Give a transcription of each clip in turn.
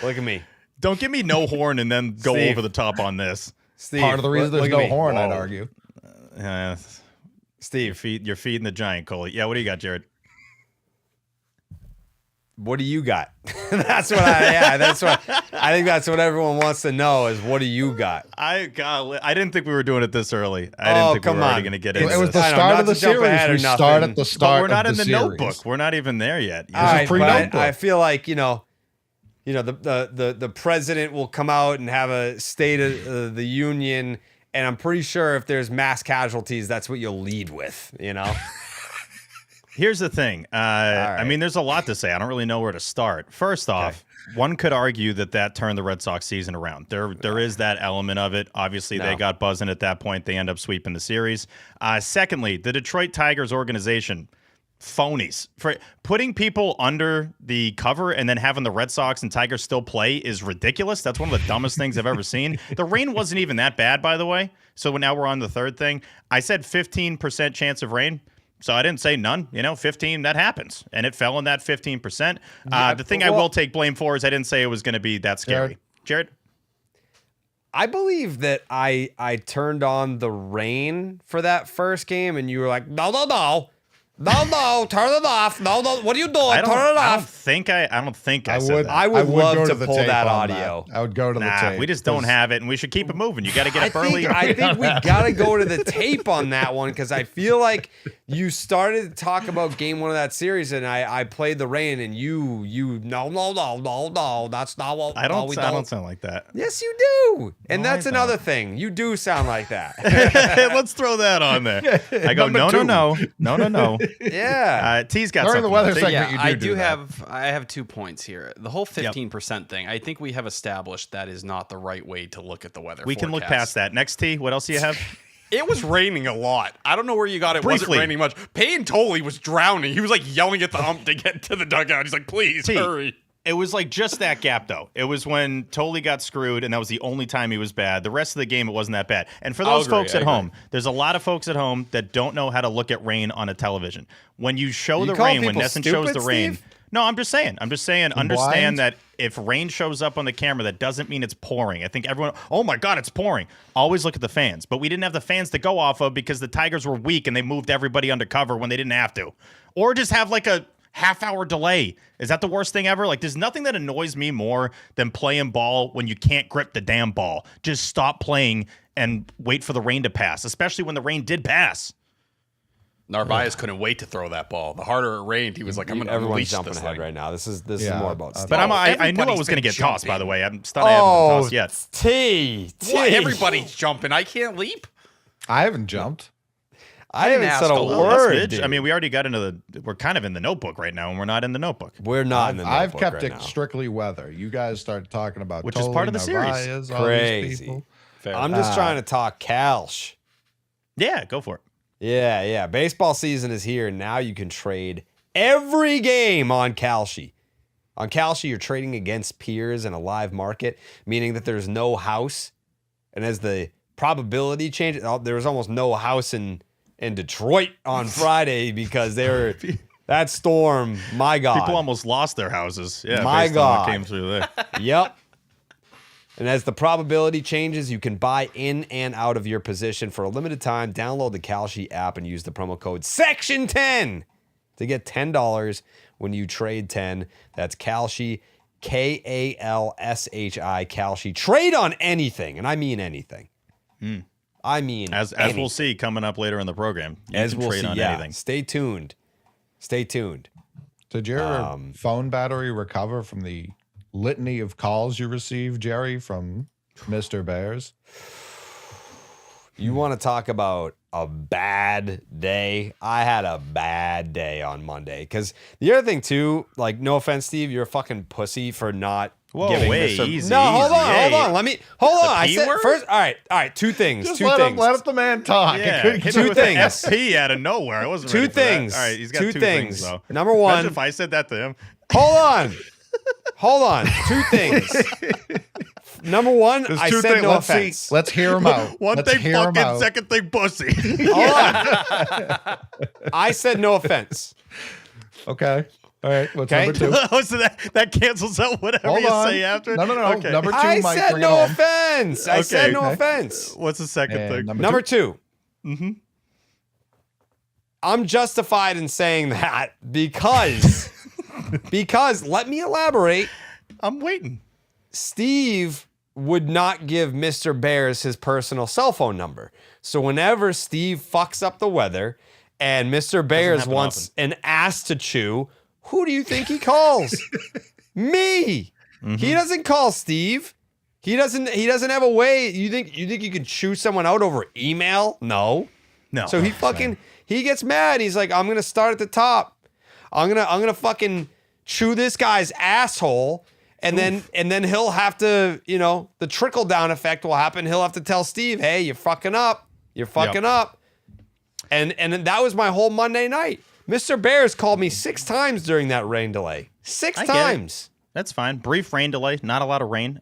Look at me. Don't give me no horn and then go Steve. over the top on this. Steve, Part of the reason there's look at no me. horn, I'd Whoa. argue. Steve, You're feeding the giant, Coley. Yeah, what do you got, Jared? what do you got? That's what I think that's what everyone wants to know is what do you got? I didn't think we were doing it this early. I didn't think we come were already on. going to get It into was this. the I know, start not of the to jump ahead series. or We nothing. start at the But start we're not of in the series. notebook. We're not even there yet. All right, pre-notebook. but I feel like the president will come out and have a State of the Union, and I'm pretty sure if there's mass casualties, that's what you'll lead with. Here's the thing. I mean, there's a lot to say. I don't really know where to start. First off, one could argue that turned the Red Sox season around. There is that element of it. Obviously, they got buzzing at that point. They end up sweeping the series. Secondly, the Detroit Tigers organization, phonies. For putting people under the cover and then having the Red Sox and Tigers still play is ridiculous. That's one of the dumbest things I've ever seen. The rain wasn't even that bad, by the way. So now we're on the third thing. I said 15% chance of rain. So I didn't say none, 15, that happens. And it fell in that 15%. The thing I will take blame for is I didn't say it was going to be that scary. Jared? I believe that I turned on the rain for that first game, and you were like, no, turn it off. No, what are you doing? Turn it I don't off. think I said that. I would love go to the pull tape that on audio. I would go to the tape. We just don't have it, and we should keep it moving. You got to get up early. I think we gotta go to the tape on that one because I feel like you started to talk about game one of that series, and I played the rain, and you no, that's not what I don't we sound like that. Yes, you do, and No, that's I another thing. You do sound like that. Let's throw that on there. I go, no. Yeah. T's got During something. the weather T? segment, you I do that. I have 2 points here. The whole 15% thing, I think we have established that is not the right way to look at the weather. We can look forecast. past that. Next, T, what else do you have? It was raining a lot. I don't know where you got it. Briefly. Wasn't raining much. Payne Tolley was drowning. He was like yelling at the hump to get to the dugout. He's like, please T, hurry. It was like just that gap, though. It was when Tolley got screwed, and that was the only time he was bad. The rest of the game, it wasn't that bad. And for those folks at home, there's a lot of folks at home that don't know how to look at rain on a television. When you show the rain, when Nesson shows the rain. Steve? No, I'm just saying, understand blind? that if rain shows up on the camera, that doesn't mean it's pouring. I think everyone, oh my God, it's pouring. Always look at the fans. But we didn't have the fans to go off of because the Tigers were weak and they moved everybody undercover when they didn't have to. Or just have like a half-hour delay. Is that the worst thing ever? Like, there's nothing that annoys me more than playing ball when you can't grip the damn ball. Just stop playing and wait for the rain to pass, especially when the rain did pass. Narvaez couldn't wait to throw that ball. The harder it rained, he was like, I'm going to Everyone's unleash jumping this ahead thing. right now. This is Yeah, more about Steve. But I knew I everybody's was going to been get tossed, by the jumping. way. I'm stunned I haven't been tossed yet. T. What? Everybody's jumping. I can't leap. I haven't jumped. I haven't ask said a a lot. word. Bitch. Dude. I mean, we already got into we're kind of in the notebook right now, and we're not in the notebook. We're not in the I've notebook kept right it now. strictly weather. You guys started talking about Which is part of the series. Narvaez, all these Crazy. people. I'm just trying to talk Calsh. Yeah, go for it. Yeah. Baseball season is here, and now you can trade every game on Kalshi. On Kalshi, you're trading against peers in a live market, meaning that there's no house. And as the probability changes, there was almost no house in Detroit on Friday because that storm, my God. People almost lost their houses. Yeah, My based on what God. came through there. Yep. And as the probability changes, you can buy in and out of your position for a limited time. Download the Kalshi app and use the promo code SECTION10 to get $10 when you trade 10. That's Kalshi, Kalshi, Kalshi. Trade on anything, and I mean anything. I mean As anything. we'll see coming up later in the program. You As can we'll trade see, on yeah. anything. Stay tuned. Did your phone battery recover from the litany of calls you received, Jerry, from Mr. Bears? You want to talk about a bad day? I had a bad day on Monday. Because the other thing, too, like, no offense, Steve, you're a fucking pussy for not giving wait, Mr. easy, No, hold easy. on. Hey. Hold on. I P said word? first. All right. Two things. Just two let things. let the man talk. Yeah, He couldn't hit get me two with the things. FP out of nowhere. I wasn't Two ready for that. things. All right, he's got Two two things. though. Number one- Imagine if I said that to him. Hold on. Two things. Number one, There's I two said things. no Let's offense. see. Let's hear him out. One Let's thing hear him fucking, out. second thing pussy. Hold on. I said no offense. Okay. All right, what's Okay. number 2? Oh, so that cancels out whatever Hold you on. say after. No. Okay. Number 2 I might said bring it no home. offense. I said no Okay. offense. What's the second And thing? Number 2. Mm-hmm. I'm justified in saying that because let me elaborate. I'm waiting. Steve would not give Mr. Bears his personal cell phone number. So whenever Steve fucks up the weather and Mr. Bears happen wants an ass to chew, who do you think he calls? Me. He doesn't call Steve. He doesn't have a way. You think you can chew someone out over email? No. No. So he gets mad. He's like, I'm gonna start at the top. I'm gonna fucking chew this guy's asshole. And then he'll have to, the trickle down effect will happen. He'll have to tell Steve, hey, you're fucking up. You're fucking up. And that was my whole Monday night. Mr. Bears called me 6 times during that rain delay. 6 times. That's fine. Brief rain delay. Not a lot of rain.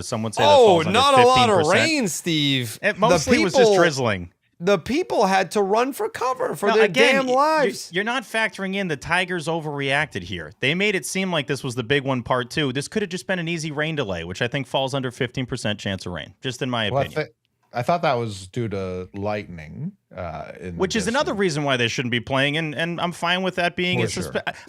Some would say that Oh, falls under not a lot of 15%. rain, Steve. It mostly was just drizzling. The people had to run for cover for their damn lives. You're not factoring in the Tigers overreacted here. They made it seem like this was the big one, part 2. This could have just been an easy rain delay, which I think falls under 15% chance of rain, just in my opinion. I thought that was due to lightning. Which is another reason why they shouldn't be playing, and I'm fine with that being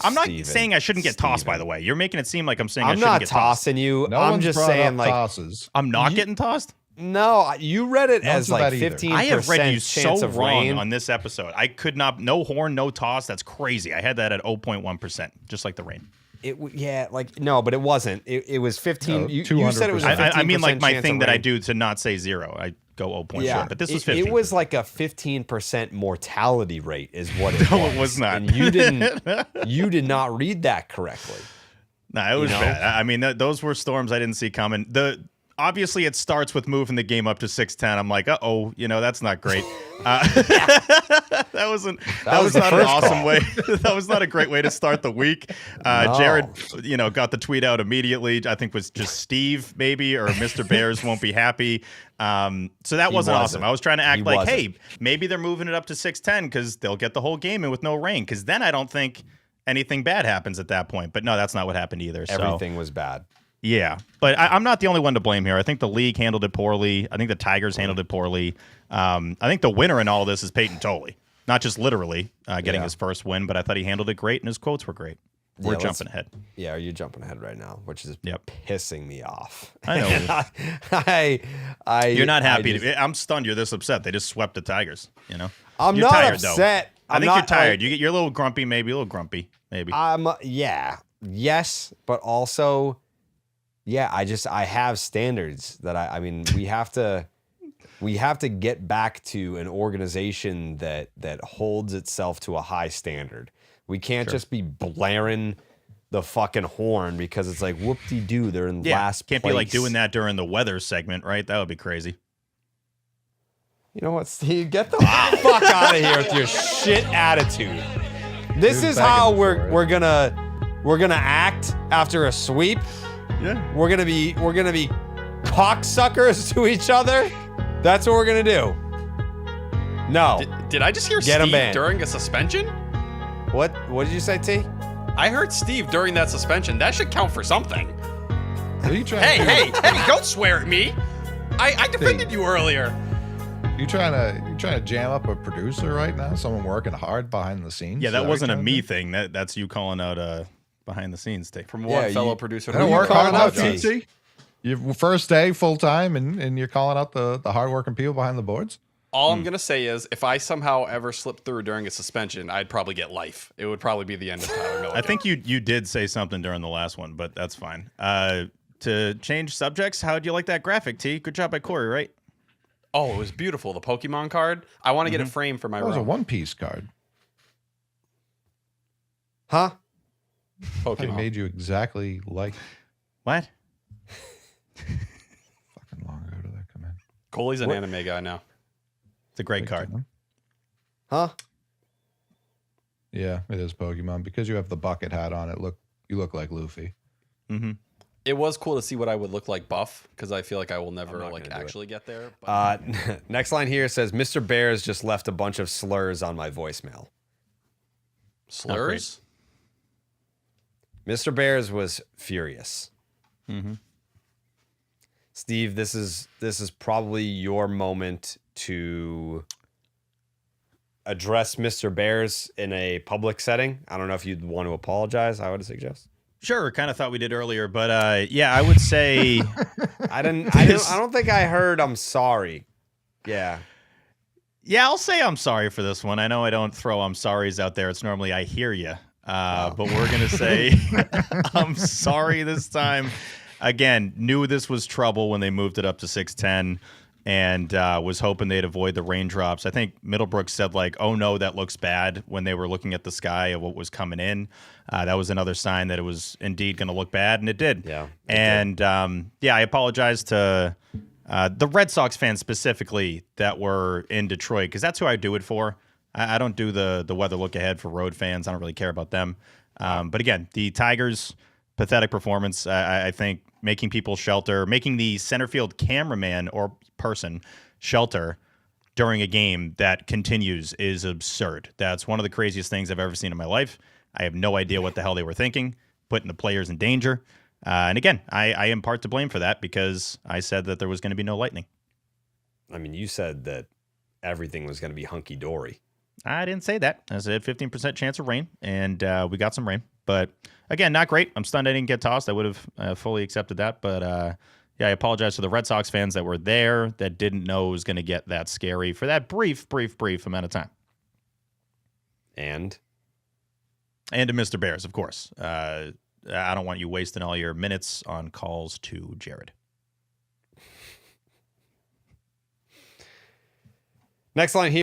I'm not saying I shouldn't get tossed, by the way. You're making it seem like I'm saying I shouldn't get tossed. I'm not tossing you. No I'm one's just brought saying, up tosses. I'm not getting tossed? No, you read it Not as so like bad either. 15% I have read you chance so of wrong rain. on this episode. I could not, no horn, no toss. That's crazy. I had that at 0.1%, just like the rain. No, but it wasn't. It was 15. No, you said it was a 15% I mean, like my chance thing of that I rain. do to not say 0. I go 0.4, Yeah, but this was 15. It was like a 15% mortality rate, is what it was. No, it was not. And you did not read that correctly. Nah, it was bad. I mean, those were storms I didn't see coming. Obviously, it starts with moving the game up to 6-10. I'm like, that's not great. That was not an awesome way. That was not a great way to start the week. No. Jared, got the tweet out immediately. I think it was just Steve, maybe, or Mr. Bears won't be happy. So that wasn't awesome. I was trying to act like, hey, maybe they're moving it up to 6-10 because they'll get the whole game in with no rain. Because then I don't think anything bad happens at that point. But no, that's not what happened either. Everything was bad. Yeah, but I'm not the only one to blame here. I think the league handled it poorly. I think the Tigers handled it poorly. I think the winner in all this is Peyton Tolley. Not just literally getting his first win, but I thought he handled it great and his quotes were great. We're jumping ahead. Yeah, you're jumping ahead right now, which is pissing me off. I know. You're not happy. I'm stunned you're this upset. They just swept the Tigers, I'm you're not tired, upset. Though. I think you're tired. You're a little grumpy, maybe. A little grumpy, maybe. Yes, but also... Yeah, I have standards that I mean, we have to get back to an organization that holds itself to a high standard. We can't just be blaring the fucking horn because it's like whoop-de-doo, they're in last place. Can't be like doing that during the weather segment, right? That would be crazy. You know what, Steve? Get the fuck out of here with your shit attitude. This is how we're gonna act after a sweep. Yeah. We're gonna be cocksuckers to each other. That's what we're gonna do. No. Did I just hear Get 'em Steve banned. during a suspension? What did you say, T? I heard Steve during that suspension. That should count for something. What are you trying to do? Hey, don't swear at me. I defended you earlier. You trying to jam up a producer right now? Someone working hard behind the scenes? Yeah, that Is wasn't a what me you're thing. That's you calling out behind the scenes take. From one fellow producer. trying to do? you Work calling hard out, now, T? Your first day full time, and you're calling out the hardworking people behind the boards. All I'm gonna say is, if I somehow ever slipped through during a suspension, I'd probably get life. It would probably be the end of Tyler Milligan. I think you did say something during the last one, but that's fine. To change subjects, how do you like that graphic, T? Good job by Corey, right? Oh, it was beautiful. The Pokemon card. I want to get it framed for my That was a room. One Piece card. Huh? They Pokemon. made you exactly like. What? Fucking long ago did that come in? Coley's an anime guy now. It's a great card. Huh? Yeah, it is Pokemon because you have the bucket hat on. You look like Luffy. Mm-hmm. It was cool to see what I would look like buff, because I feel like I will never not gonna do actually get there. But Next line here says, Mr. Bears just left a bunch of slurs on my voicemail. slurs? Mr. Bears was furious. Mm-hmm. Steve, this is probably your moment to address Mr. Bears in a public setting. I don't know if you'd want to apologize. I would suggest. Sure, kind of thought we did earlier, but yeah, I would say I don't think I heard I'm sorry. Yeah. Yeah, I'll say I'm sorry for this one. I know I don't throw I'm sorries out there. It's normally I hear you. But we're going to say I'm sorry this time. Again, knew this was trouble when they moved it up to 610 and was hoping they'd avoid the raindrops. I think Middlebrook said like, oh no, that looks bad when they were looking at the sky of what was coming in. That was another sign that it was indeed going to look bad, and it did. Yeah. And I apologize to the Red Sox fans specifically that were in Detroit, because that's who I do it for. I don't do the weather look ahead for road fans. I don't really care about them. But again, the Tigers' pathetic performance, I think, making people shelter, making the center field cameraman or person shelter during a game that continues is absurd. That's one of the craziest things I've ever seen in my life. I have no idea what the hell they were thinking, putting the players in danger. And again, I am part to blame for that because I said that there was going to be no lightning. I mean, you said that everything was going to be hunky-dory. I didn't say that. I said 15% chance of rain, and we got some rain. But again, not great. I'm stunned I didn't get tossed. I would have fully accepted that. But I apologize to the Red Sox fans that were there that didn't know it was going to get that scary for that brief amount of time. And to Mr. Bears, of course. I don't want you wasting all your minutes on calls to Jared. next line here.